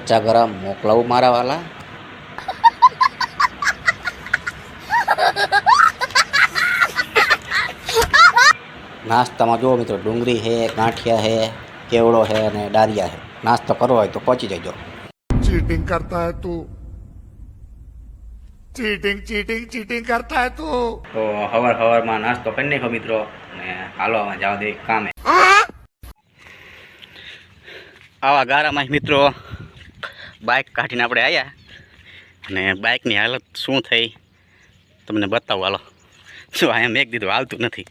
મરચા ગરમ મોકલાવું મારા વાલા. નાસ્તામાં જુઓ મિત્રો, ડુંગળી છે, ગાંઠિયા છે, કેવડો છે અને ડારિયા છે. નાસ્તો કરવો હોય તો પહોંચી જજો. चीटिंग करता है तू, चीटिंग चीटिंग चीटिंग करता है तू. તો હવારમાં નાસ્તો કરી નાખો મિત્રો, અને હાલો જવા દે કામે. આવા ગારામાં મિત્રો બાઇક કાઢીને આપણે આવ્યા, અને બાઇકની હાલત શું થઈ તમને બતાવું. હાલો, શું અહીંયા મેં દીધું હાલતું નથી.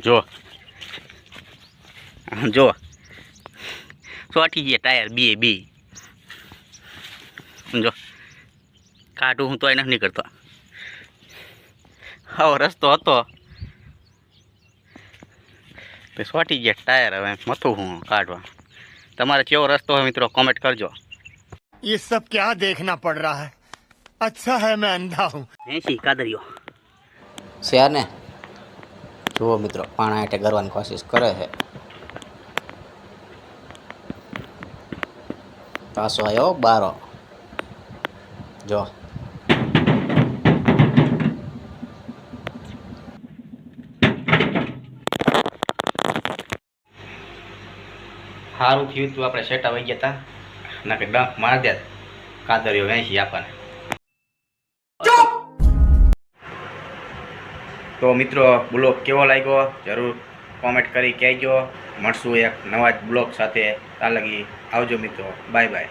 જો જો ચોટી ગયા ટાયર બે જો કાઢું હું તો એ નથી કરતો. હવે રસ્તો હતો તો ચોટી ગયા ટાયર. હવે મથું હું કાઢવા. તમારે કેવો રસ્તો હોય મિત્રો કોમેન્ટ કરજો. ये सब क्या देखना पड़ रहा है? अच्छा है मैं अंधा हूँ. એસી કાદરીઓ છે ને. જુઓ મિત્રો, પાણા હાટે કરવાની કોશિશ કરે છે. પાછો આવ્યો બારો. જો સારું થયું તું આપણે સેટા વહી ગયા હતા, ના કે ડંખ મારી દે કાદરીઓ વેચી આપણને. તો મિત્રો બ્લોગ કેવો લાગ્યો જરૂર કોમેન્ટ કરી કહેજો. મળશું એક નવા જ બ્લોગ સાથે. ત્યાં લગી આવજો મિત્રો, બાય બાય.